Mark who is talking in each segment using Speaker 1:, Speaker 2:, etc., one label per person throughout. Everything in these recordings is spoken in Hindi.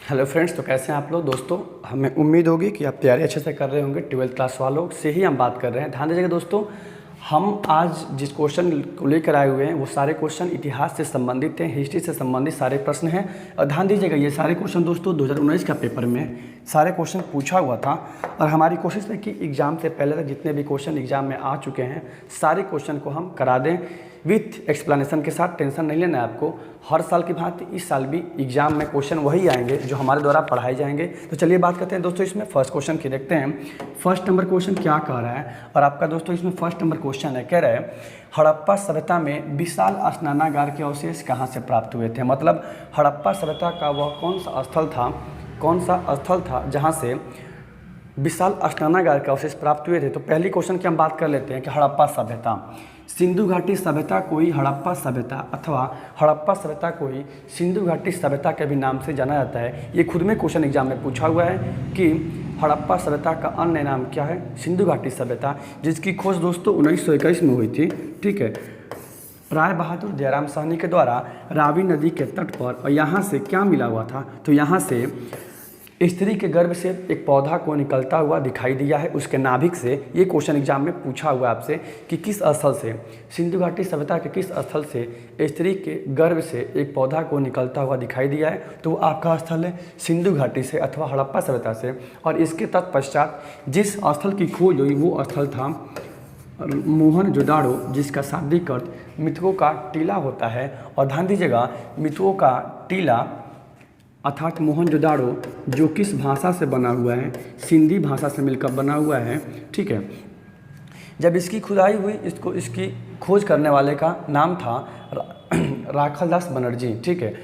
Speaker 1: हेलो फ्रेंड्स, तो कैसे हैं आप लोग। दोस्तों, हमें उम्मीद होगी कि आप तैयारी अच्छे से कर रहे होंगे। 12th क्लास वालों से ही हम बात कर रहे हैं। ध्यान दीजिएगा दोस्तों, हम आज जिस क्वेश्चन को लेकर आए हुए हैं वो सारे क्वेश्चन इतिहास से संबंधित हैं, हिस्ट्री से संबंधित सारे प्रश्न हैं। और ध्यान दीजिएगा, ये सारे क्वेश्चन दोस्तों 2019 का पेपर में सारे क्वेश्चन पूछा हुआ था। और हमारी कोशिश है कि एग्ज़ाम से पहले तक जितने भी क्वेश्चन एग्ज़ाम में आ चुके हैं सारे क्वेश्चन को हम करा दें विथ एक्सप्लेनेशन के साथ। टेंशन नहीं लेना है आपको। हर साल की भांति इस साल भी एग्जाम में क्वेश्चन वही आएंगे जो हमारे द्वारा पढ़ाए जाएंगे। तो चलिए बात करते हैं दोस्तों इसमें फर्स्ट क्वेश्चन की। देखते हैं फर्स्ट नंबर क्वेश्चन क्या कह रहा है। और आपका दोस्तों इसमें फर्स्ट नंबर क्वेश्चन है, कह रहा है हड़प्पा सभ्यता में विशाल स्नानागार के अवशेष कहाँ से प्राप्त हुए थे। मतलब हड़प्पा सभ्यता का वह कौन सा स्थल था जहाँ से विशाल स्नानागार के अवशेष प्राप्त हुए थे। तो पहली क्वेश्चन की हम बात कर लेते हैं कि हड़प्पा सभ्यता, सिंधु घाटी सभ्यता को ही हड़प्पा सभ्यता अथवा हड़प्पा सभ्यता को ही सिंधु घाटी सभ्यता के भी नाम से जाना जाता है। ये खुद में क्वेश्चन एग्जाम में पूछा हुआ है कि हड़प्पा सभ्यता का अन्य नाम क्या है, सिंधु घाटी सभ्यता, जिसकी खोज दोस्तों 1921 में हुई थी। ठीक है, राय बहादुर दयाराम साहनी के द्वारा रावी नदी के तट पर। और यहाँ से क्या मिला हुआ था, तो यहाँ से स्त्री के गर्भ से एक पौधा को निकलता हुआ दिखाई दिया है, उसके नाभिक से। ये क्वेश्चन एग्जाम में पूछा हुआ आपसे कि किस स्थल से, सिंधु घाटी सभ्यता के किस स्थल से स्त्री के गर्भ से एक पौधा को निकलता हुआ दिखाई दिया है। तो आपका स्थल है सिंधु घाटी से अथवा हड़प्पा सभ्यता से। और इसके तत्पश्चात जिस स्थल की खोज हुई वो स्थल था मोहनजोदाड़ो, जिसका शाब्दिक अर्थ मिथुओं का टीला होता है। और ध्यान दीजिएगा, मिथुओं का टीला अर्थात मोहनजोदाड़ो जो किस भाषा से बना हुआ है, सिंधी भाषा से मिलकर बना हुआ है। ठीक है, जब इसकी खुदाई हुई इसकी खोज करने वाले का नाम था राखलदास बनर्जी। ठीक है,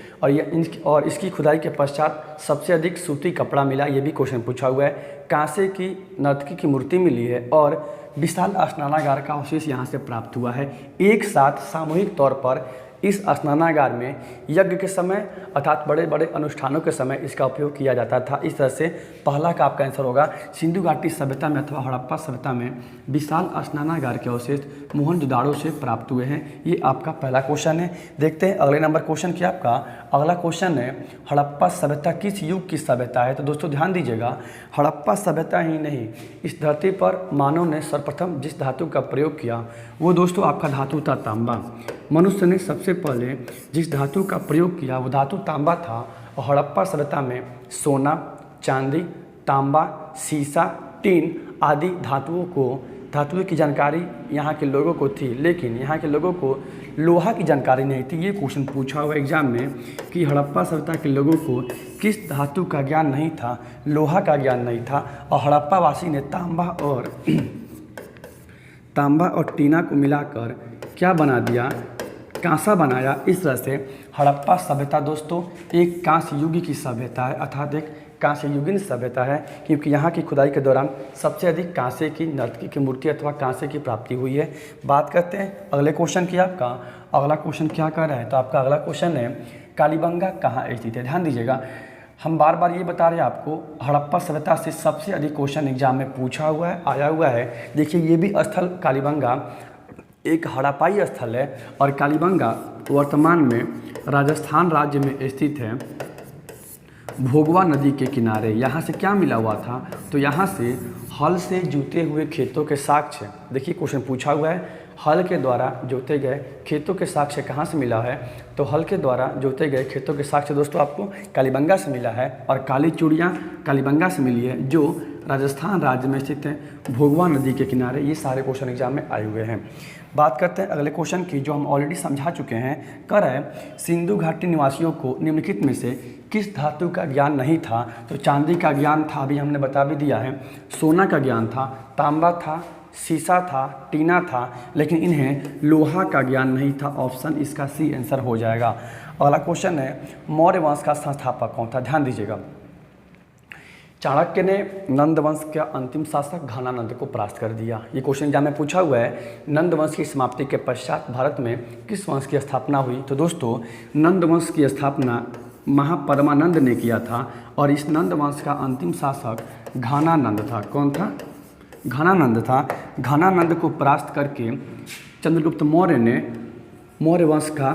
Speaker 1: और इसकी खुदाई के पश्चात सबसे अधिक सूती कपड़ा मिला, ये भी क्वेश्चन पूछा हुआ है। कांसे की नर्तकी की मूर्ति मिली है और विशाल स्नानागार का अवशेष यहाँ से प्राप्त हुआ है। एक साथ सामूहिक तौर पर इस स्नानागार में यज्ञ के समय अर्थात बड़े बड़े अनुष्ठानों के समय इसका उपयोग किया जाता था। इस तरह से पहला का आपका आंसर होगा सिंधु घाटी सभ्यता में अथवा हड़प्पा सभ्यता में विशाल स्नानागार के अवशेष मोहनजोदाड़ो से प्राप्त हुए हैं। ये आपका पहला क्वेश्चन है। देखते हैं अगले नंबर क्वेश्चन क्या आपका। अगला क्वेश्चन है हड़प्पा सभ्यता किस युग की सभ्यता है। तो दोस्तों ध्यान दीजिएगा, हड़प्पा सभ्यता ही नहीं, इस धरती पर मानव ने सर्वप्रथम जिस धातु का प्रयोग किया वो दोस्तों आपका धातु था तांबा। मनुष्य ने सबसे पहले जिस धातु का प्रयोग किया वो धातु तांबा था। और हड़प्पा सभ्यता में सोना, चांदी, तांबा, सीसा, टीन आदि धातुओं की जानकारी यहाँ के लोगों को थी, लेकिन यहाँ के लोगों को लोहा की जानकारी नहीं थी। ये क्वेश्चन पूछा हुआ एग्जाम में कि हड़प्पा सभ्यता के लोगों को किस धातु का ज्ञान नहीं था, लोहा का ज्ञान नहीं था। और हड़प्पा वासी ने तांबा और टीना को मिलाकर क्या बना दिया, कांसा बनाया। इस तरह से हड़प्पा सभ्यता दोस्तों एक कांस्य युग की सभ्यता है अर्थात एक कांस्य युगीन सभ्यता है, क्योंकि यहाँ की खुदाई के दौरान सबसे अधिक कांसे की नर्तकी की मूर्ति अथवा कांसे की प्राप्ति हुई है। बात करते हैं अगले क्वेश्चन की। आपका अगला क्वेश्चन क्या कर रहा है, तो आपका अगला क्वेश्चन है कालीबंगा कहाँ स्थित है। ध्यान दीजिएगा, हम बार बार ये बता रहे हैं आपको हड़प्पा सभ्यता से सबसे अधिक क्वेश्चन एग्जाम में पूछा हुआ है, आया हुआ है। देखिए ये भी स्थल कालीबंगा एक हड़प्पाई स्थल है। और कालीबंगा वर्तमान में राजस्थान राज्य में स्थित है, भोगवा नदी के किनारे। यहाँ से क्या मिला हुआ था, तो यहाँ से हल से जोते हुए खेतों के साक्ष्य। देखिए क्वेश्चन पूछा हुआ है हल के द्वारा जोते गए खेतों के साक्ष्य कहाँ से मिला है, तो हल के द्वारा जोते गए खेतों के साक्ष्य दोस्तों आपको कालीबंगा से मिला है। और काली चूड़ियाँ कालीबंगा से मिली है जो राजस्थान राज्य में स्थित है, भोगवा नदी के किनारे। ये सारे क्वेश्चन एग्जाम में आए हुए हैं। बात करते हैं अगले क्वेश्चन की जो हम ऑलरेडी समझा चुके हैं। कर है सिंधु घाटी निवासियों को निम्नलिखित में से किस धातु का ज्ञान नहीं था। तो चांदी का ज्ञान था, अभी हमने बता भी दिया है। सोना का ज्ञान था, तांबा था, सीसा था, टीना था, लेकिन इन्हें लोहा का ज्ञान नहीं था। ऑप्शन इसका सी आंसर हो जाएगा। अगला क्वेश्चन है मौर्य वंश का संस्थापक कौन था। ध्यान दीजिएगा, चाणक्य ने नंद वंश का अंतिम शासक घनानंद को परास्त कर दिया। ये क्वेश्चन एग्जाम में पूछा हुआ है। नंद वंश की समाप्ति के पश्चात भारत में किस वंश की स्थापना हुई। तो दोस्तों नंद वंश की स्थापना महापरमानंद ने किया था। और इस नंद वंश का अंतिम शासक घनानंद था। कौन था, घनानंद था। घनानंद को परास्त करके चंद्रगुप्त मौर्य ने मौर्य वंश का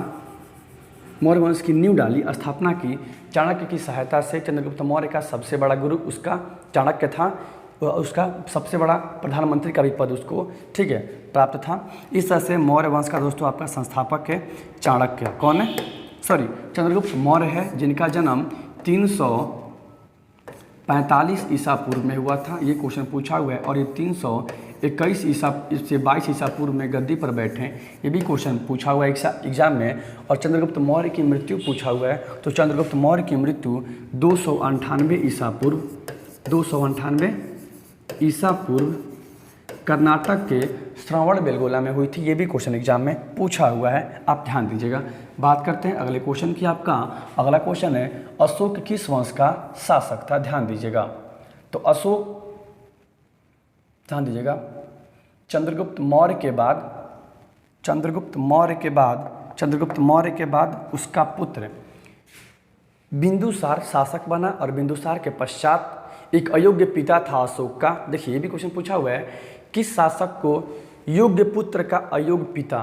Speaker 1: मौर्य वंश की नींव डाली, स्थापना की चाणक्य की सहायता से। चंद्रगुप्त मौर्य का सबसे बड़ा गुरु उसका चाणक्य था, उसका सबसे बड़ा प्रधानमंत्री का भी पद उसको, ठीक है, प्राप्त था। इस तरह से मौर्य वंश का दोस्तों आपका संस्थापक है चाणक्य। कौन है? सॉरी, चंद्रगुप्त मौर्य है, जिनका जन्म 345 ईसा पूर्व में हुआ था। ये क्वेश्चन पूछा हुआ है। और ये 321 ईसा से 22 ईसा पूर्व में गद्दी पर बैठे हैं, ये भी क्वेश्चन पूछा हुआ है एग्जाम में। और चंद्रगुप्त मौर्य की मृत्यु पूछा हुआ है, तो चंद्रगुप्त मौर्य की मृत्यु 298 ईसा पूर्व, 298 ईसा पूर्व कर्नाटक के श्रवणबेलगोला में हुई थी। ये भी क्वेश्चन एग्जाम में पूछा हुआ है, आप ध्यान दीजिएगा। बात करते हैं अगले क्वेश्चन की। आपका अगला क्वेश्चन है, अशोक किस वंश का शासक था? ध्यान दीजिएगा। तो अशोक, ध्यान दीजिएगा, चंद्रगुप्त मौर्य के बाद उसका पुत्र बिंदुसार शासक बना। और बिंदुसार के पश्चात एक अयोग्य पिता था अशोक का। देखिए, ये भी क्वेश्चन पूछा हुआ है, किस शासक को योग्य पुत्र का अयोग्य पिता,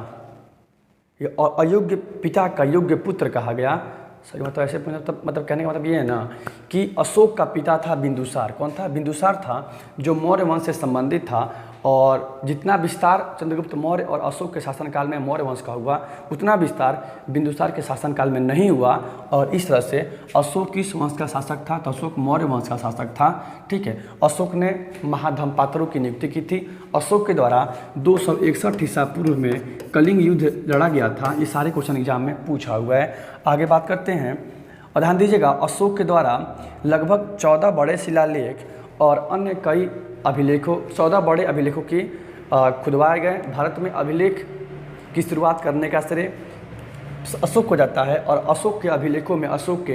Speaker 1: अयोग्य पिता का योग्य पुत्र कहा गया? सही मतलब ऐसे मतलब कहने का मतलब ये है ना कि अशोक का पिता था बिंदुसार। कौन था? बिंदुसार था, जो मौर्य वंश से संबंधित था। और जितना विस्तार चंद्रगुप्त मौर्य और अशोक के शासनकाल में मौर्य वंश का हुआ, उतना विस्तार बिंदुसार के शासनकाल में नहीं हुआ। और इस तरह से अशोक किस वंश का शासक था? तो अशोक मौर्य वंश का शासक था, ठीक है। अशोक ने महाधर्मपात्रों की नियुक्ति की थी। अशोक के द्वारा 261 ईसा पूर्व में कलिंग युद्ध लड़ा गया था। ये सारे क्वेश्चन एग्जाम में पूछा हुआ है। आगे बात करते हैं, और ध्यान दीजिएगा, अशोक के द्वारा लगभग 14 बड़े शिलालेख और अन्य कई अभिलेखों, 14 बड़े अभिलेखों की खुदवाए गए। भारत में अभिलेख की शुरुआत करने का श्रेय अशोक को जाता है। और अशोक के अभिलेखों में अशोक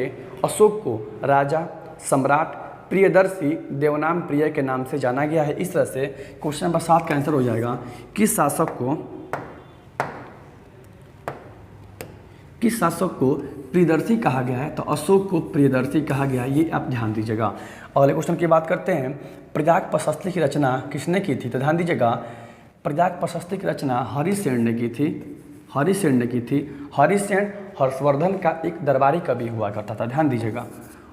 Speaker 1: को राजा, सम्राट, प्रियदर्शी, देवनाम प्रिय के नाम से जाना गया है। इस तरह से क्वेश्चन नंबर 7 का आंसर हो जाएगा, किस शासक को प्रियदर्शी कहा गया है? तो अशोक को प्रियदर्शी कहा गया है। ये आप ध्यान दीजिएगा। अगले क्वेश्चन की बात करते हैं, प्रजाक प्रशस्ति की रचना किसने की थी? तो ध्यान दीजिएगा, प्रजाक प्रशस्ति की रचना हरिसेन ने की थी। हरिसेन हर्षवर्धन का एक दरबारी कवि हुआ करता था। ध्यान दीजिएगा,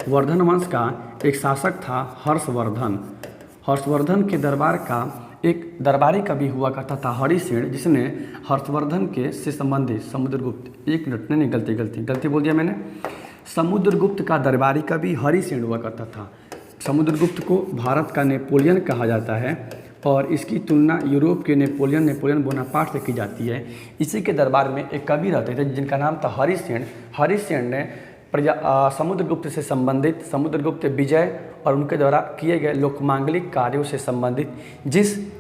Speaker 1: वर्धन वंश का एक शासक था हर्षवर्धन के दरबार का एक दरबारी कवि हुआ करता था हरिसेन, जिसने हर्षवर्धन के से संबंधित समुद्रगुप्त, एक मिनट, नहीं गलती बोल दिया मैंने, समुद्रगुप्त का दरबारी कवि हरिसेन हुआ करता था। समुद्रगुप्त को भारत का नेपोलियन कहा जाता है और इसकी तुलना यूरोप के नेपोलियन बोनापार्ट से की जाती है। इसी के दरबार में एक कवि रहते थे जिनका नाम था हरिसेन। हरिसेन ने समुद्रगुप्त से संबंधित, समुद्रगुप्त विजय और उनके द्वारा किए गए लोकमांगलिक कार्यों से संबंधित जिस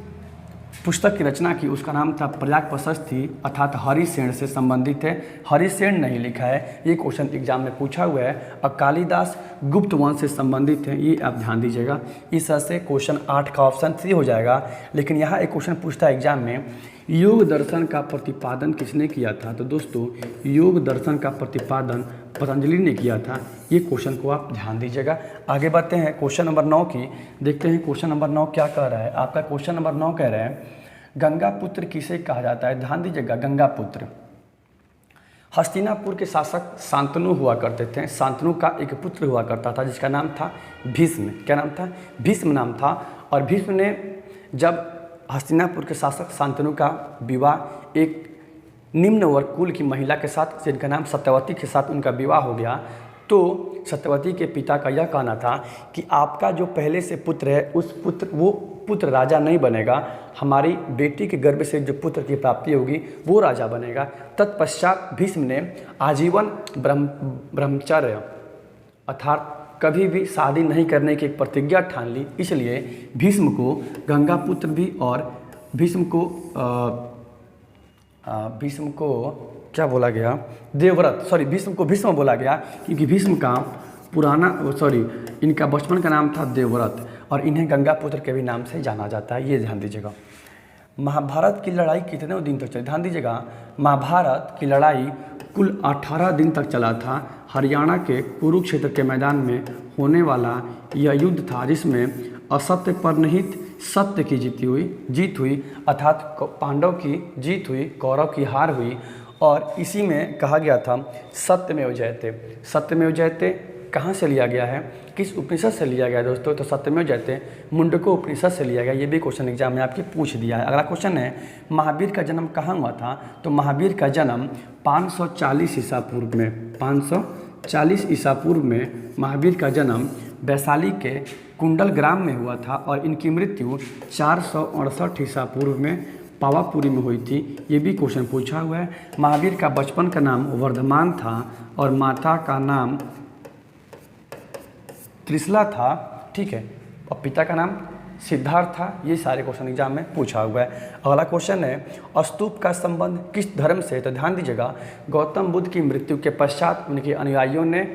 Speaker 1: पुस्तक की रचना की, उसका नाम था प्रजाक प्रशस्ति, अर्थात हरिसेन से संबंधित है। हरिसेन नहीं लिखा है, ये क्वेश्चन एग्जाम में पूछा हुआ है। और कालिदास गुप्त वंश से संबंधित है, ये आप ध्यान दीजिएगा। इस तरह से क्वेश्चन 8 का ऑप्शन सी हो जाएगा। लेकिन यहाँ एक क्वेश्चन पूछता है एग्जाम में, योग दर्शन का प्रतिपादन किसने किया था? तो दोस्तों, योग दर्शन का प्रतिपादन पतंजलि ने किया था। ये क्वेश्चन को आप ध्यान दीजिएगा। आगे बढ़ते हैं क्वेश्चन नंबर 9 की, देखते हैं क्वेश्चन नंबर 9 क्या कह रहा है। आपका क्वेश्चन नंबर 9 कह रहे हैं, गंगा पुत्र किसे कहा जाता है? ध्यान दीजिएगा, गंगा पुत्र। हस्तिनापुर के शासक शांतनु हुआ करते थे। शांतनु का एक पुत्र हुआ करता था जिसका नाम था भीष्म। क्या नाम था? भीष्म नाम था। और भीष्म ने जब हस्तिनापुर के शासक शांतनु का विवाह एक निम्न वर्ग कुल की महिला के साथ, जिनका नाम सत्यवती के साथ उनका विवाह हो गया, तो सत्यवती के पिता का यह कहना था कि आपका जो पहले से पुत्र है, वो पुत्र राजा नहीं बनेगा, हमारी बेटी के गर्भ से जो पुत्र की प्राप्ति होगी वो राजा बनेगा। तत्पश्चात भीष्म ने आजीवन ब्रह्मचर्य अर्थात कभी भी शादी नहीं करने की एक प्रतिज्ञा ठान ली। इसलिए भीष्म को गंगा पुत्र भी और भीष्म को क्या बोला गया? देवव्रत, सॉरी, भीष्म को भीष्म बोला गया क्योंकि भीष्म का इनका बचपन का नाम था देवव्रत और इन्हें गंगा पुत्र के भी नाम से जाना जाता है। ये ध्यान दीजिएगा। महाभारत की लड़ाई कितने दिन तक चली? ध्यान दीजिएगा, महाभारत की लड़ाई कुल 18 दिन तक चला था। हरियाणा के कुरुक्षेत्र के मैदान में होने वाला यह युद्ध था जिसमें असत्य पर निहित सत्य की जीत हुई, अर्थात पांडव की जीत हुई, कौरव की हार हुई। और इसी में कहा गया था सत्यमेव जयते। सत्यमेव जयते कहाँ से लिया गया है, किस उपनिषद से लिया गया है दोस्तों? तो सत्यमेव जयते मुंडको उपनिषद से लिया गया। ये भी क्वेश्चन एग्जाम में आपके पूछ दिया है। अगला क्वेश्चन है महावीर का जन्म कहाँ हुआ था? तो महावीर का जन्म 540 ईसा पूर्व में, 540 ईसा पूर्व में महावीर का जन्म वैशाली के कुंडल ग्राम में हुआ था और इनकी मृत्यु 468 ईसा पूर्व में पावापुरी में हुई थी। ये भी क्वेश्चन पूछा हुआ है। महावीर का बचपन का नाम वर्धमान था और माता का नाम त्रिशला था, ठीक है, और पिता का नाम सिद्धार्थ था। ये सारे क्वेश्चन एग्जाम में पूछा हुआ है। अगला क्वेश्चन है स्तूप का संबंध किस धर्म से? तो ध्यान दीजिएगा, गौतम बुद्ध की मृत्यु के पश्चात उनके अनुयायियों ने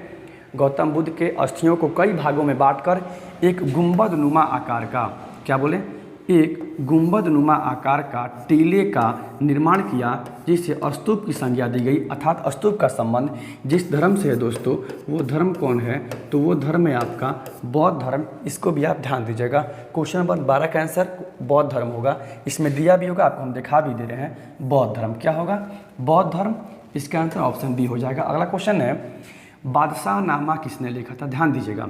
Speaker 1: गौतम बुद्ध के अस्थियों को कई भागों में बांटकर एक गुंबद नुमा आकार का, क्या बोले, एक गुंबद नुमा आकार का टीले का निर्माण किया जिसे स्तूप की संज्ञा दी गई। अर्थात स्तूप का संबंध जिस धर्म से है दोस्तों, वो धर्म कौन है? तो वो धर्म है आपका बौद्ध धर्म। इसको भी आप ध्यान दीजिएगा। क्वेश्चन नंबर 12 का आंसर बौद्ध धर्म होगा। इसमें दिया भी होगा, आपको हम दिखा भी दे रहे हैं। बौद्ध धर्म क्या होगा? बौद्ध धर्म। इसका आंसर ऑप्शन बी हो जाएगा। अगला क्वेश्चन है बादशाह नामा किसने लिखा था? ध्यान दीजिएगा,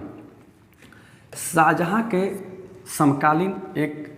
Speaker 1: शाहजहाँ के समकालीन एक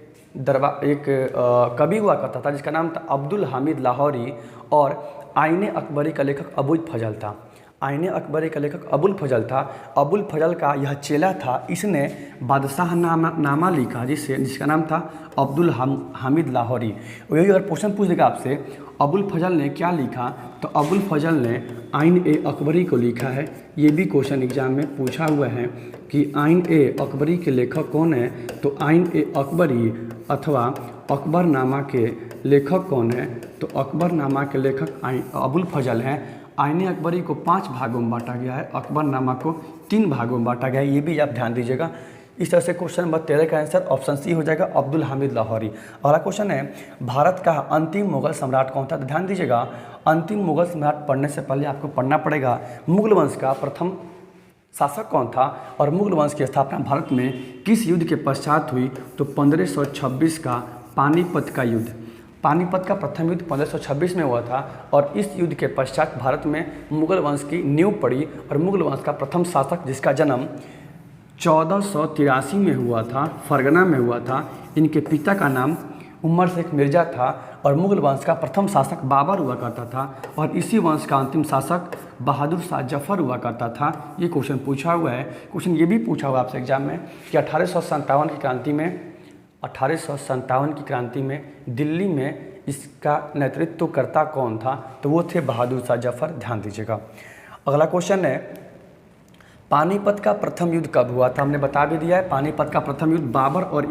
Speaker 1: कवि हुआ करता था जिसका नाम था अब्दुल हामिद लाहौरी और आईने अकबरी का लेखक अबुल फजल था। आईने अकबरी का लेखक अबुल फजल था। अबुल फजल का यह चेला था, इसने बादशाह नामा लिखा जिसका नाम था अब्दुल हामिद लाहौरी। वही अगर क्वेश्चन पूछ देगा आपसे अबुल फजल ने क्या लिखा, तो अबुल फजल ने आइन ए अकबरी को लिखा है। ये भी क्वेश्चन एग्जाम में पूछा हुआ है कि आइन ए अकबरी के लेखक कौन है? तो आइन ए अकबरी अथवा अकबरनामा के लेखक कौन है? तो अकबरनामा के लेखक अबुल फजल हैं। आईने अकबरी को 5 भागों में बांटा गया है, अकबरनामा को 3 भागों में बांटा गया है। ये भी आप ध्यान दीजिएगा। इस तरह से क्वेश्चन नंबर 13 का आंसर ऑप्शन सी हो जाएगा, अब्दुल हामिद लाहौरी। अगला क्वेश्चन है भारत का अंतिम मुगल सम्राट कौन था? तो ध्यान दीजिएगा, अंतिम मुगल सम्राट पढ़ने से पहले आपको पढ़ना पड़ेगा मुगल वंश का प्रथम शासक कौन था और मुगल वंश की स्थापना भारत में किस युद्ध के पश्चात हुई? तो 1526 का पानीपत का युद्ध। पानीपत का प्रथम युद्ध 1526 में हुआ था और इस युद्ध के पश्चात भारत में मुगल वंश की नींव पड़ी और मुगल वंश का प्रथम शासक जिसका जन्म 1483 में हुआ था, फरगना में हुआ था। इनके पिता का नाम उमर शेख मिर्जा था और मुगल वंश का प्रथम शासक बाबर हुआ करता था और इसी वंश का अंतिम शासक बहादुर शाह जफर हुआ करता था। ये क्वेश्चन पूछा हुआ है। क्वेश्चन ये भी पूछा हुआ आपसे एग्जाम में कि 1857 की क्रांति में दिल्ली में इसका नेतृत्व करता कौन था? तो वो थे बहादुर शाह जफर। ध्यान दीजिएगा। अगला क्वेश्चन है पानीपत का प्रथम युद्ध कब हुआ था? हमने बता भी दिया है। पानीपत का प्रथम युद्ध बाबर और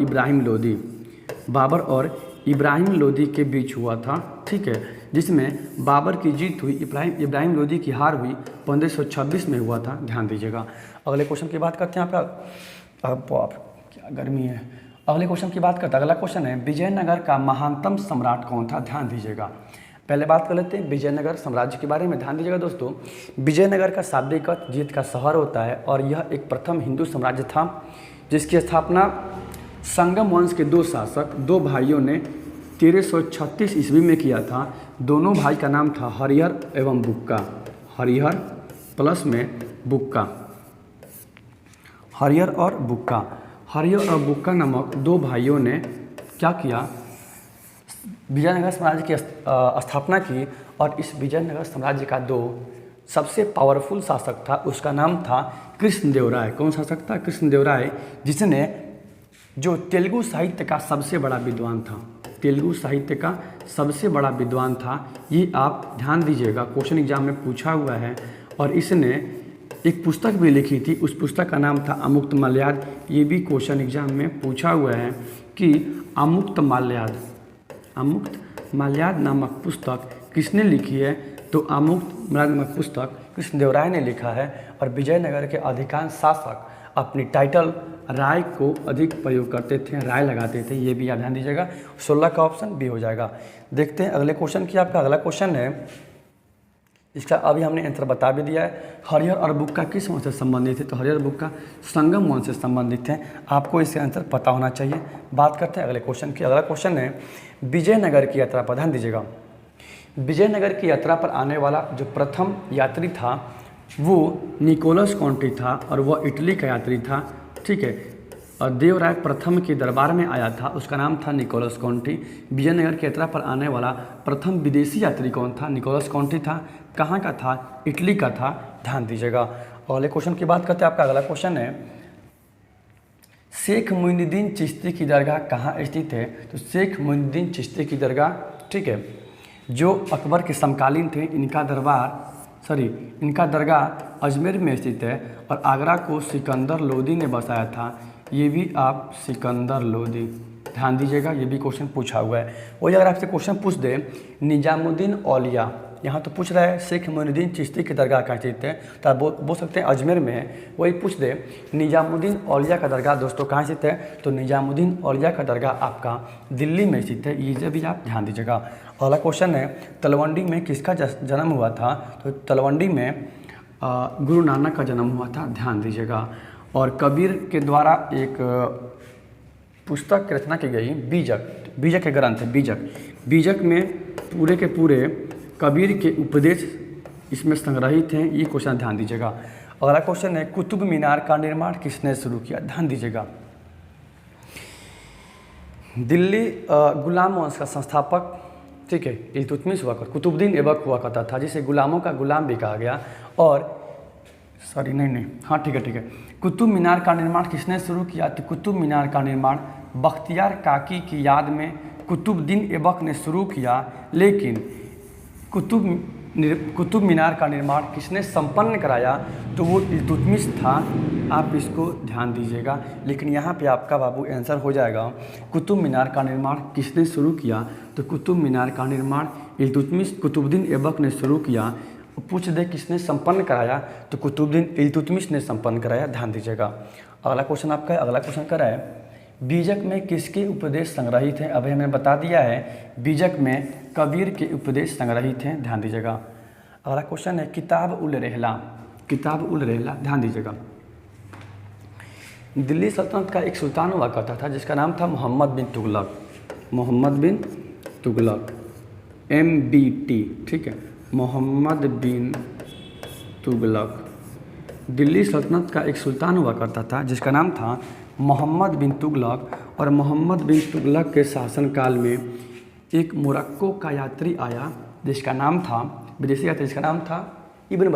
Speaker 1: इब्राहिम लोदी के बीच हुआ था, ठीक है, जिसमें बाबर की जीत हुई, इब्राहिम लोदी की हार हुई 1526 में हुआ था। ध्यान दीजिएगा। अगले क्वेश्चन की बात करते हैं। आपका क्या गर्मी है। अगले क्वेश्चन की बात करते हैं। अगला क्वेश्चन है विजयनगर का महानतम सम्राट कौन था? ध्यान दीजिएगा। पहले बात कर लेते हैं विजयनगर साम्राज्य के बारे में। ध्यान दीजिएगा दोस्तों, विजयनगर का शाब्दिक अर्थ जीत का शहर होता है और यह एक प्रथम हिंदू साम्राज्य था जिसकी स्थापना संगम वंश के 2 शासक 2 भाइयों ने 1336 ईस्वी में किया था। दोनों भाई का नाम था हरिहर एवं बुक्का। हरिहर प्लस में बुक्का, हरिहर और बुक्का। हरिहर और बुक्का नामक 2 भाइयों ने क्या किया? विजयनगर साम्राज्य की स्थापना की और इस विजयनगर साम्राज्य का 2 सबसे पावरफुल शासक था। उसका नाम था कृष्णदेवराय। कौन शासक था? कृष्णदेवराय, जिसने जो तेलुगु साहित्य का सबसे बड़ा विद्वान था। तेलुगु साहित्य का सबसे बड़ा विद्वान था। ये आप ध्यान दीजिएगा, क्वेश्चन एग्जाम में पूछा हुआ है। और इसने एक पुस्तक भी लिखी थी, उस पुस्तक का नाम था अमुक्त माल्याद। ये भी क्वेश्चन एग्जाम में पूछा हुआ है कि अमुक्त माल्याद नामक पुस्तक किसने लिखी है? तो अमुक्त माल्याद नामक पुस्तक कृष्णदेवराय ने लिखा है। और विजयनगर के अधिकांश शासक अपनी टाइटल राय को अधिक प्रयोग करते थे, राय लगाते थे। ये भी आप ध्यान दीजिएगा। 16 का ऑप्शन बी हो जाएगा। देखते हैं अगले क्वेश्चन की। आपका अगला क्वेश्चन है, इसका अभी हमने आंसर बता भी दिया है। हरिहर और बुक्का किस वंश से संबंधित है? तो हरिहर बुक्का संगम वंश से संबंधित हैं। आपको इसका आंसर पता होना चाहिए। बात करते हैं अगले क्वेश्चन की। अगला क्वेश्चन है विजयनगर की यात्रा पर। ध्यान दीजिएगा, विजयनगर की यात्रा पर आने वाला जो प्रथम यात्री था वो निकोलस कॉन्टी था और वह इटली का यात्री था। ठीक है, और देवराय प्रथम के दरबार में आया था, उसका नाम था निकोलस कॉन्टी। विजयनगर की यात्रा पर आने वाला प्रथम विदेशी यात्री कौन था? निकोलस कॉन्टी था। कहाँ का था? इटली का था, ध्यान दीजिएगा। अगले क्वेश्चन की बात करते हैं। आपका अगला क्वेश्चन है शेख मोइनुद्दीन चिश्ती की दरगाह कहाँ स्थित है? तो शेख मोइनुद्दीन चिश्ती की दरगाह, ठीक है, जो अकबर के समकालीन थे, इनका दरगाह अजमेर में स्थित है और आगरा को सिकंदर लोदी ने बसाया था। ये भी आप सिकंदर लोदी, ध्यान दीजिएगा, ये भी क्वेश्चन पूछा हुआ है। वही अगर आपसे क्वेश्चन पूछ दे निजामुद्दीन औलिया, यहाँ तो पूछ रहा है शेख मोइनुद्दीन चिश्ती की दरगाह कहाँ स्थित है, तो आप बोल सकते हैं अजमेर में है। वही पूछ दे निजामुद्दीन औलिया का दरगाह दोस्तों कहाँ स्थित है, तो निजामुद्दीन औलिया का दरगाह आपका दिल्ली में स्थित है। ये भी आप ध्यान दीजिएगा। अगला क्वेश्चन है तलवंडी में किसका जन्म हुआ था? तो तलवंडी में गुरु नानक का जन्म हुआ था, ध्यान दीजिएगा। और कबीर के द्वारा एक पुस्तक की रचना की गई, बीजक के ग्रंथ है बीजक में पूरे के पूरे कबीर के उपदेश इसमें संग्रहित हैं। ये क्वेश्चन ध्यान दीजिएगा। अगला क्वेश्चन है कुतुब मीनार का निर्माण किसने शुरू किया? ध्यान दीजिएगा। दिल्ली गुलाम वंश का संस्थापक, ठीक है, इल्तुतमिश हुआ करता, कुतुबुद्दीन ऐबक हुआ करता था, जिसे गुलामों का गुलाम भी कहा गया। और ठीक है, कुतुब मीनार का निर्माण किसने शुरू किया? तो कुतुब मीनार का निर्माण बख्तियार काकी की याद में कुतुबुद्दीन ऐबक ने शुरू किया। लेकिन कुतुब मीनार का निर्माण किसने संपन्न कराया? तो वो इल्तुतमिश था। आप इसको ध्यान दीजिएगा। लेकिन यहाँ पे आपका बाबू आंसर हो जाएगा कुतुब मीनार का निर्माण किसने शुरू किया? तो कुतुब मीनार का निर्माण कुतुबुद्दीन ऐबक ने शुरू किया। पूछ दे किसने संपन्न कराया? तो कुतुबुद्दीन इल्तुतमिश ने संपन्न कराया, ध्यान दीजिएगा। अगला क्वेश्चन आपका है, अगला क्वेश्चन क्या है बीजक में किसके उपदेश संग्रहित हैं? अभी हमने बता दिया है बीजक में कबीर के उपदेश संग्रहित हैं, ध्यान दीजिएगा। अगला क्वेश्चन है किताब उल रेहला, ध्यान दीजिएगा। दिल्ली सल्तनत का एक सुल्तान हुआ करता था जिसका नाम था मोहम्मद बिन तुगलक, MBT, ठीक है, मोहम्मद बिन तुगलक। दिल्ली सल्तनत का एक सुल्तान हुआ करता था जिसका नाम था मोहम्मद बिन तुगलक। और मोहम्मद बिन तुगलक के शासनकाल में एक मोरक्को का यात्री आया जिसका नाम था, विदेशी यात्री जिसका नाम था इब्न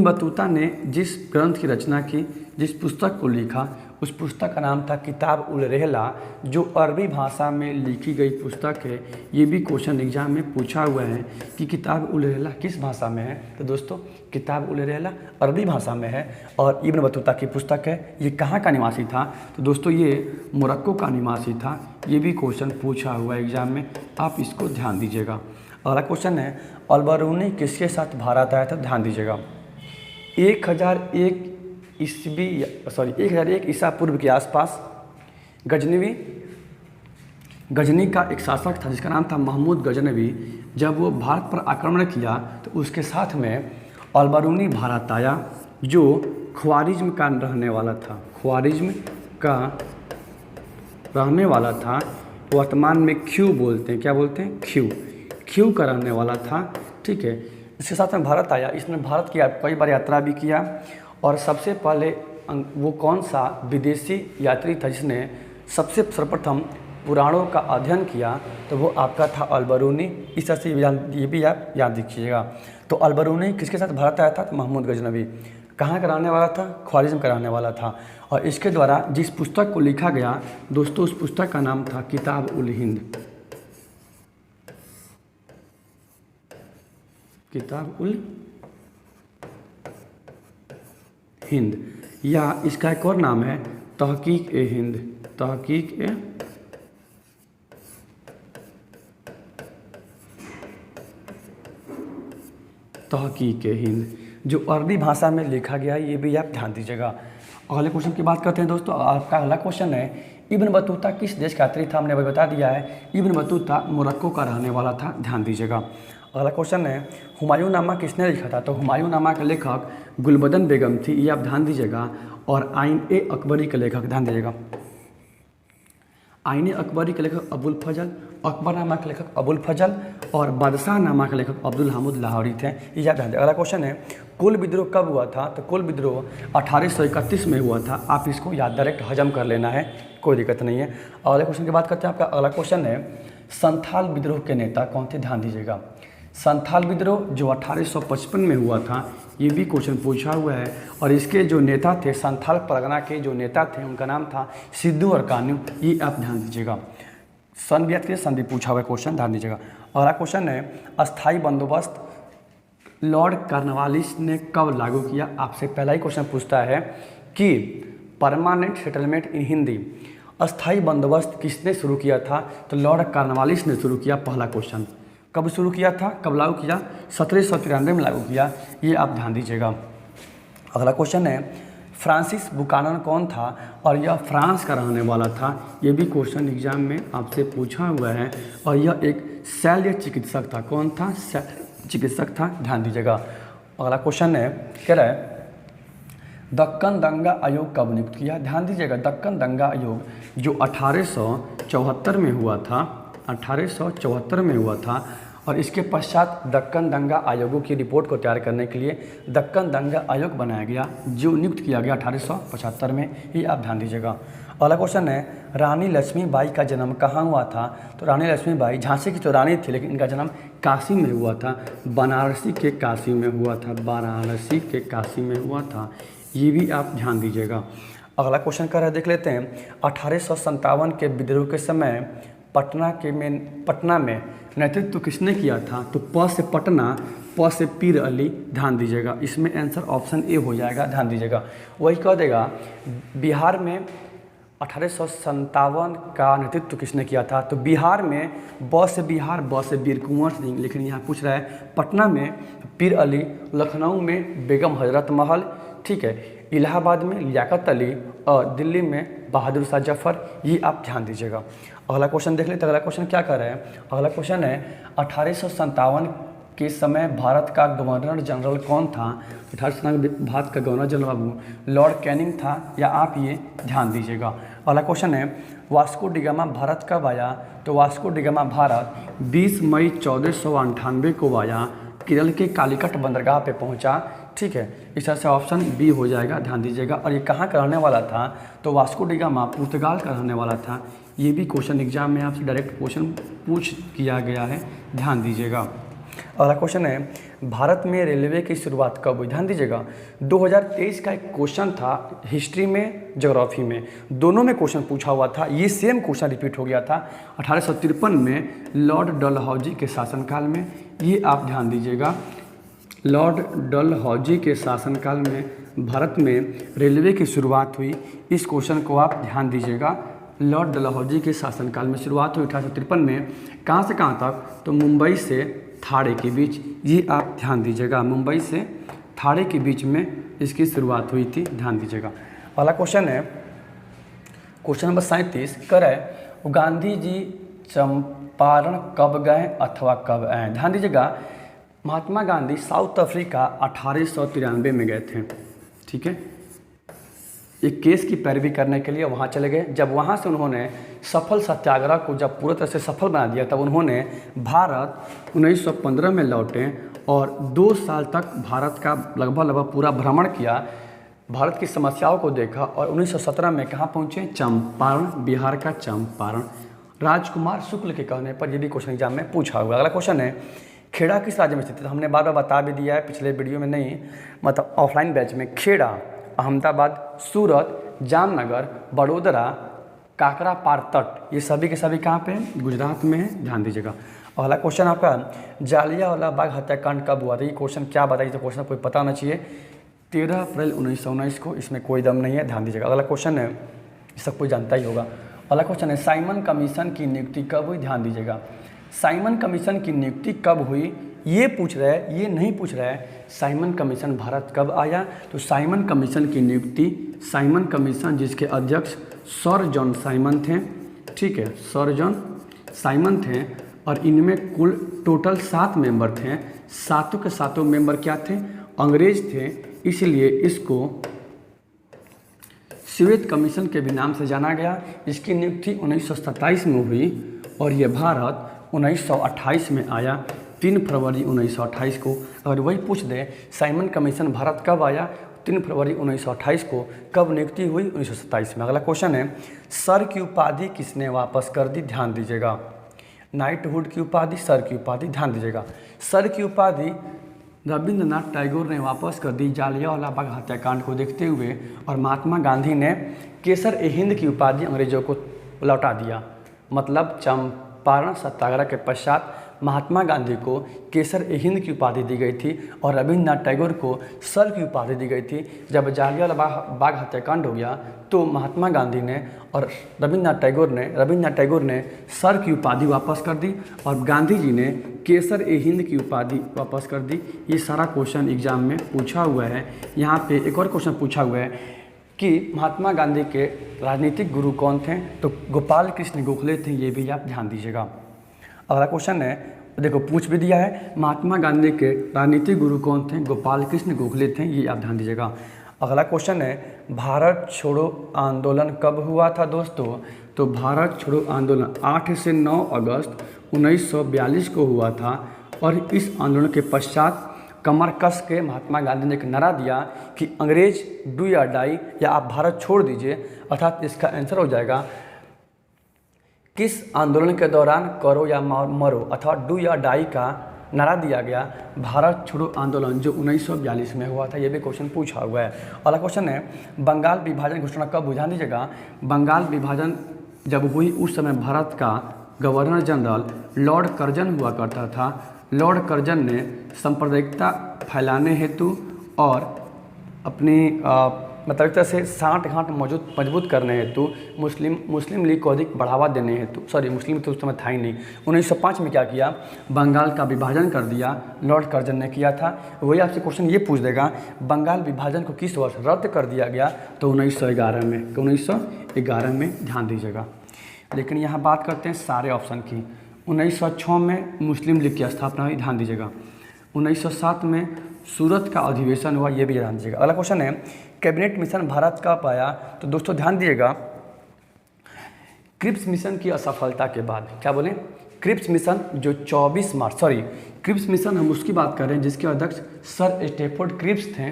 Speaker 1: बतूता ने जिस ग्रंथ की रचना की, जिस पुस्तक को लिखा, उस पुस्तक का नाम था किताब उल रेहला, जो अरबी भाषा में लिखी गई पुस्तक है। ये भी क्वेश्चन एग्जाम में पूछा हुआ है कि किताब उल रेहला किस भाषा में है? तो दोस्तों किताब उल रेहला अरबी भाषा में है और इब्न बतूता की पुस्तक है। ये कहाँ का निवासी था? तो दोस्तों ये मोरक्को का निवासी था। ये भी क्वेश्चन पूछा हुआ है एग्जाम में, आप इसको ध्यान दीजिएगा। अगला क्वेश्चन है अलबरूनी किसके साथ भारत आया था? ध्यान दीजिएगा। 1001 ईसा पूर्व के आसपास गजनी का एक शासक था जिसका नाम था महमूद गजनवी। जब वो भारत पर आक्रमण किया तो उसके साथ में अलबरूनी भारत आया, जो ख्वारिज्म का रहने वाला था। वर्तमान में ख्यू बोलते हैं, क्या बोलते हैं? ख्यू का रहने वाला था, ठीक है। इसके साथ में भारत आया, इसने भारत की कई बार यात्रा भी किया। और सबसे पहले वो कौन सा विदेशी यात्री था जिसने सबसे सर्वप्रथम पुराणों का अध्ययन किया? तो वो आपका था अलबरूनी। इस तरह से ये भी आप याद रखिएगा। तो अलबरूनी किसके साथ भारत आया था? तो महमूद गजनवी। कहाँ का रहने वाला था? ख्वारिज्म का रहने वाला था। और इसके द्वारा जिस पुस्तक को लिखा गया दोस्तों, उस पुस्तक का नाम था किताब उल हिंद, या इसका एक और नाम है तहकीक ए हिंद, जो अरबी भाषा में लिखा गया है। ये भी आप ध्यान दीजिएगा। अगले क्वेश्चन की बात करते हैं दोस्तों। आपका अगला क्वेश्चन है इब्न बतूता किस देश का यात्री था? हमने अभी बता दिया है इब्न बतूता मोरक्को का रहने वाला था, ध्यान दीजिएगा। अगला क्वेश्चन है हुमायूं नामा किसने लिखा था? तो हुमायूं नामा के लेखक गुलबदन बेगम थी, ये आप ध्यान दीजिएगा। और आइन ए अकबरी के लेखक, ध्यान दीजिएगा। आईने अकबरी के लेखक अबुल फजल, अकबरनामा के लेखक अबुल फजल और बादशाहनामा के लेखक अब्दुल हामिद लाहौरी थे। ये याद रखना। अगला क्वेश्चन है, कुल विद्रोह कब हुआ था? तो कुल विद्रोह 1831 में हुआ था। आप इसको याद डायरेक्ट हजम कर लेना है, कोई दिक्कत नहीं है। अगले क्वेश्चन की बात करते हैं। आपका अगला क्वेश्चन है, संथाल विद्रोह के नेता कौन थे? ध्यान दीजिएगा, संथाल विद्रोह जो 1855 में हुआ था, ये भी क्वेश्चन पूछा हुआ है। और इसके जो नेता थे, संथाल परगना के जो नेता थे, उनका नाम था सिद्धू और कान्यू। ये आप ध्यान दीजिएगा। सन भी याद कीजिए, सन भी पूछा हुआ है क्वेश्चन, ध्यान दीजिएगा। अगला क्वेश्चन है, अस्थाई बंदोबस्त लॉर्ड कॉर्नवालिस ने कब लागू किया? आपसे पहला ही क्वेश्चन पूछता है कि परमानेंट सेटलमेंट इन हिंदी, अस्थाई बंदोबस्त किसने शुरू किया था? तो लॉर्ड कॉर्नवालिस ने शुरू किया। पहला क्वेश्चन कब शुरू किया था, कब लागू किया? 1793 में लागू किया। ये आप ध्यान दीजिएगा। अगला क्वेश्चन है, फ्रांसिस बुकानन कौन था और यह फ्रांस का रहने वाला था? ये भी क्वेश्चन एग्जाम में आपसे पूछा हुआ है। और यह एक शल्य चिकित्सक था। कौन था? चिकित्सक था, ध्यान दीजिएगा। अगला क्वेश्चन है, कह रहा है दक्कन दंगा आयोग कब नियुक्त किया? ध्यान दीजिएगा, दक्कन दंगा आयोग जो 1874 में हुआ था, 1874 में हुआ था। और इसके पश्चात दक्कन दंगा आयोगों की रिपोर्ट को तैयार करने के लिए दक्कन दंगा आयोग बनाया गया, जो नियुक्त किया गया 1875 में। ये आप ध्यान दीजिएगा। अगला क्वेश्चन है, रानी लक्ष्मीबाई का जन्म कहाँ हुआ था? तो रानी लक्ष्मीबाई झांसी की तो रानी थी, लेकिन इनका जन्म काशी में हुआ था, बनारसी के काशी में हुआ था, वाराणसी के काशी में हुआ था। ये भी आप ध्यान दीजिएगा। अगला क्वेश्चन कर रहे देख लेते हैं, 1857 के विद्रोह के समय पटना में नेतृत्व किसने किया था? तो प से पटना, प से पीर अली, ध्यान दीजिएगा। इसमें आंसर ऑप्शन ए हो जाएगा, ध्यान दीजिएगा। वही कह देगा, बिहार में 1857 का नेतृत्व किसने किया था? तो बिहार में ब से बिहार, ब से वीर कुंवर सिंह, लेकिन यहाँ पूछ रहा है पटना में पीर अली, लखनऊ में बेगम हजरत महल, ठीक है, इलाहाबाद में लियाकत अली और दिल्ली में बहादुर शाह जफर। ये आप ध्यान दीजिएगा। अगला क्वेश्चन देख लेते हैं। अगला क्वेश्चन क्या कर रहे हैं? अगला क्वेश्चन है, 1857 के समय भारत का गवर्नर जनरल कौन था? 1857 भारत का गवर्नर जनरल बाबू लॉर्ड कैनिंग था, या आप ये ध्यान दीजिएगा। अगला क्वेश्चन है, वास्को डिगामा भारत कब आया? तो वास्को डिगामा भारत 20 मई 1498 को आया, केरल के कालीकट बंदरगाह पे पहुंचा, ठीक है। इस तरह से ऑप्शन बी हो जाएगा, ध्यान दीजिएगा। और ये कहाँ का रहने वाला था? तो वास्को डिगामा पुर्तगाल का रहने वाला था। ये भी क्वेश्चन एग्जाम में आपसे डायरेक्ट क्वेश्चन पूछ किया गया है, ध्यान दीजिएगा। अगला क्वेश्चन है, भारत में रेलवे की शुरुआत कब हुई? ध्यान दीजिएगा। 2023 का एक क्वेश्चन था, हिस्ट्री में, ज्योग्राफी में, दोनों में क्वेश्चन पूछा हुआ था। ये सेम क्वेश्चन रिपीट हो गया था 1853 में लॉर्ड डलहौजी के शासनकाल में। ये आप ध्यान दीजिएगा। लॉर्ड डलहौजी के शासनकाल में भारत में रेलवे की शुरुआत हुई। इस क्वेश्चन को आप ध्यान दीजिएगा। लॉर्ड डलहौजी के शासनकाल में शुरुआत हुई 1853 में। कहाँ से कहाँ तक? तो मुंबई से थाड़े के बीच। ये आप ध्यान दीजिएगा, मुंबई से थाड़े के बीच में इसकी शुरुआत हुई थी, ध्यान दीजिएगा। अगला क्वेश्चन है, क्वेश्चन नंबर 37 कर है, गांधी जी चंपारण कब गए अथवा कब आए? ध्यान दीजिएगा, महात्मा गांधी साउथ अफ्रीका 1893 में गए थे, ठीक है। एक केस की पैरवी करने के लिए वहाँ चले गए। जब वहाँ से उन्होंने सफल सत्याग्रह को जब पूरी तरह से सफल बना दिया, तब उन्होंने भारत 1915 में लौटे और 2 साल तक भारत का लगभग पूरा भ्रमण किया, भारत की समस्याओं को देखा और 1917 में कहाँ पहुँचे? चंपारण, बिहार का चंपारण। राजकुमार शुक्ल के कहने पर यह भी क्वेश्चन एग्जाम में पूछा हुआ। अगला क्वेश्चन है, खेड़ा किस राज्य में स्थित है? तो हमने बार बार बता भी दिया है पिछले वीडियो में, नहीं मतलब ऑफलाइन बैच में। खेड़ा अहमदाबाद, सूरत, जामनगर, बड़ोदरा, काकरापार तट, ये सभी के सभी कहाँ पे हैं? गुजरात में है, ध्यान दीजिएगा। अगला क्वेश्चन आपका, जालियांवाला बाग हत्याकांड कब हुआ था? ये क्वेश्चन क्या बताइए? तो क्वेश्चन कोई पता होना चाहिए। 13 अप्रैल 1919 को, इसमें कोई दम नहीं है, ध्यान दीजिएगा। अगला क्वेश्चन है, सब कोई जानता ही होगा। अगला क्वेश्चन है, साइमन कमीशन की नियुक्ति कब हुई? ध्यान दीजिएगा। साइमन कमीशन की नियुक्ति कब हुई ये पूछ रहा है, ये नहीं पूछ रहा है साइमन कमीशन भारत कब आया। तो साइमन कमीशन की नियुक्ति, साइमन कमीशन जिसके अध्यक्ष सर जॉन साइमन थे, ठीक है, सर जॉन साइमन थे। और इनमें कुल टोटल 7 मेंबर थे। सातों के सातों मेंबर क्या थे? अंग्रेज थे, इसलिए इसको श्वेत कमीशन के भी नाम से जाना गया। इसकी नियुक्ति 1927 में हुई और ये भारत 1928 में आया, 3 फरवरी 1928 को। अगर वही पूछ दे साइमन कमीशन भारत कब आया, 3 फरवरी 1928 को। कब नियुक्ति हुई, 1927 में। अगला क्वेश्चन है, सर की उपाधि किसने वापस कर दी, ध्यान दीजिएगा। नाइटहुड की उपाधि, सर की उपाधि, ध्यान दीजिएगा। सर की उपाधि रविंद्रनाथ टैगोर ने वापस कर दी जालियांवाला बाग हत्याकांड को देखते हुए, और महात्मा गांधी ने केसर ए हिंद की उपाधि अंग्रेजों को लौटा दिया। मतलब चंपारण सत्याग्रह के पश्चात महात्मा गांधी को केसर ए हिंद की उपाधि दी गई थी और रविंद्रनाथ टैगोर को सर की उपाधि दी गई थी। जब जालियांवाला बाग हत्याकांड हो गया तो महात्मा गांधी ने और रविंद्रनाथ टैगोर ने सर की उपाधि वापस कर दी और गांधी जी ने केसर ए हिंद की उपाधि वापस कर दी। ये सारा क्वेश्चन एग्जाम में पूछा हुआ है। यहाँ पे एक और क्वेश्चन पूछा हुआ है कि महात्मा गांधी के राजनीतिक गुरु कौन थे, तो गोपाल कृष्ण गोखले थे। ये भी आप ध्यान दीजिएगा। अगला क्वेश्चन है, देखो पूछ भी दिया है, महात्मा गांधी के राजनीतिक गुरु कौन थे, गोपाल कृष्ण गोखले थे। ये आप ध्यान दीजिएगा। अगला क्वेश्चन है, भारत छोड़ो आंदोलन कब हुआ था दोस्तों, तो भारत छोड़ो आंदोलन 8 से 9 अगस्त 1942 को हुआ था। और इस आंदोलन के पश्चात कमर कस के महात्मा गांधी ने एक नारा दिया कि अंग्रेज डू या डाई, या आप भारत छोड़ दीजिए। अर्थात इसका आंसर हो जाएगा, किस आंदोलन के दौरान करो या मरो अथवा डू या डाई का नारा दिया गया, भारत छोड़ो आंदोलन जो 1942 में हुआ था। ये भी क्वेश्चन पूछा हुआ है। अगला क्वेश्चन है, बंगाल विभाजन घोषणा कब हुई, ध्यान दीजिएगा। बंगाल विभाजन जब हुई उस समय भारत का गवर्नर जनरल लॉर्ड कर्जन हुआ करता था। लॉर्ड कर्जन ने सांप्रदायिकता फैलाने हेतु और अपनी मतलब एक तरह से साठ गांठ मजबूत करने हेतु मुस्लिम लीग को अधिक बढ़ावा देने हेतु, मुस्लिम तो उस समय था ही नहीं, 1905 में क्या किया, बंगाल का विभाजन कर दिया। लॉर्ड कर्जन ने किया था। वही आपसे क्वेश्चन ये पूछ देगा, बंगाल विभाजन को किस वर्ष रद्द कर दिया गया, तो 1911 में। 1911 में, ध्यान दीजिएगा। लेकिन यहाँ बात करते हैं सारे ऑप्शन की। 1906 में मुस्लिम लीग की स्थापना हुई, ध्यान दीजिएगा। 1907 में सूरत का अधिवेशन हुआ, ये भी ध्यान दीजिएगा। अगला क्वेश्चन है, कैबिनेट मिशन भारत कब आया, तो दोस्तों ध्यान दिएगा, क्रिप्स मिशन की असफलता के बाद। क्या बोले, क्रिप्स मिशन जो 24 मार्च, क्रिप्स मिशन हम उसकी बात कर रहे हैं जिसके अध्यक्ष सर स्टेफोर्ड क्रिप्स थे।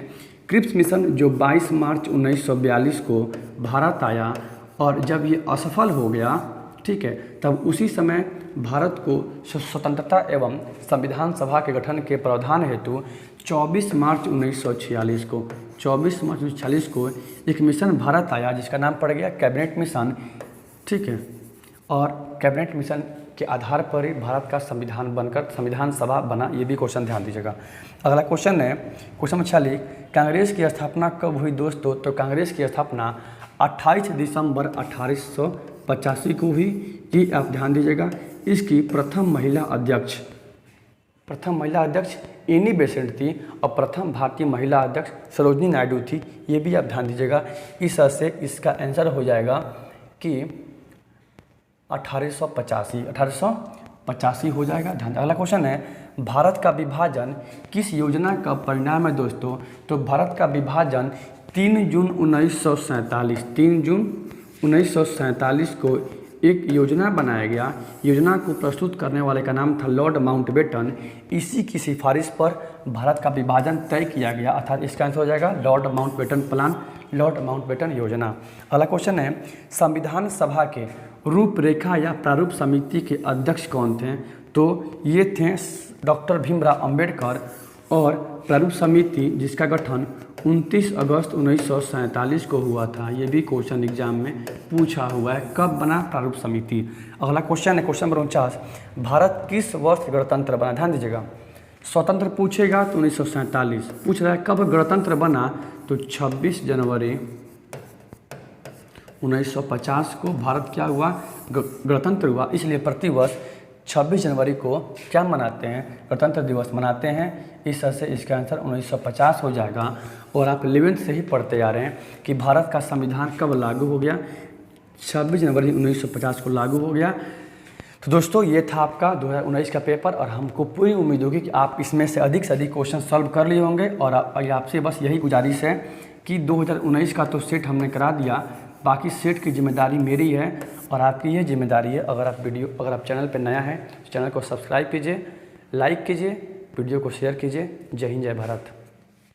Speaker 1: क्रिप्स मिशन जो 22 मार्च 1942 को भारत आया, और जब ये असफल हो गया, ठीक है, तब उसी समय भारत को स्वतंत्रता एवं संविधान सभा के गठन के प्रावधान हेतु 24 मार्च 1946 को एक मिशन भारत आया जिसका नाम पड़ गया कैबिनेट मिशन, ठीक है। और कैबिनेट मिशन के आधार पर ही भारत का संविधान बनकर संविधान सभा बना। ये भी क्वेश्चन ध्यान दीजिएगा। अगला क्वेश्चन है, क्वेश्चन 46, कांग्रेस की स्थापना कब हुई दोस्तों, तो कांग्रेस की स्थापना 28 दिसंबर 1885 को हुई। ये आप ध्यान दीजिएगा। इसकी प्रथम महिला अध्यक्ष एनी बेसेंट थी और प्रथम भारतीय महिला अध्यक्ष सरोजनी नायडू थी। ये भी आप ध्यान दीजिएगा। इस तरह से इसका आंसर हो जाएगा कि 1885 हो जाएगा। ध्यान। अगला क्वेश्चन है, भारत का विभाजन किस योजना का परिणाम है दोस्तों, तो भारत का विभाजन 3 जून 1947 को एक योजना बनाया गया। योजना को प्रस्तुत करने वाले का नाम था लॉर्ड माउंटबेटन। इसी की सिफारिश पर भारत का विभाजन तय किया गया, अर्थात इसका आंसर हो जाएगा Lord Mountbatten plan, Lord Mountbatten योजना। अगला क्वेश्चन है, संविधान सभा के रूपरेखा या प्रारूप समिति के अध्यक्ष कौन थे, तो ये थे डॉक्टर भीमराव अंबेडकर। और प्रारूप समिति जिसका गठन 29 अगस्त 1947 को हुआ था। ये भी क्वेश्चन एग्जाम में पूछा हुआ है, कब बना प्रारूप समिति। अगला क्वेश्चन है, क्वेश्चन नंबर 49, भारत किस वर्ष गणतंत्र बना, ध्यान दीजिएगा। स्वतंत्र पूछेगा तो 1947 पूछ रहा है, कब गणतंत्र बना, तो 26 जनवरी 1950 को भारत क्या हुआ, गणतंत्र हुआ। इसलिए प्रतिवर्ष 26 जनवरी को क्या मनाते हैं, गणतंत्र दिवस मनाते हैं। इस तरह से इसका आंसर 1950 हो जाएगा। और आप 11th से ही पढ़ते आ रहे हैं कि भारत का संविधान कब लागू हो गया, 26 जनवरी 1950 को लागू हो गया। तो दोस्तों ये था आपका 2019 का पेपर, और हमको पूरी उम्मीद होगी कि आप इसमें से अधिक क्वेश्चन सॉल्व कर लिए होंगे। और आपसे बस यही गुजारिश है कि 2019 का तो सेट हमने करा दिया, बाकी सेट की जिम्मेदारी मेरी है और आपकी ये जिम्मेदारी है। अगर आप चैनल पर नया है तो चैनल को सब्सक्राइब कीजिए, लाइक कीजिए, वीडियो को शेयर कीजिए। जय हिंद, जय भारत।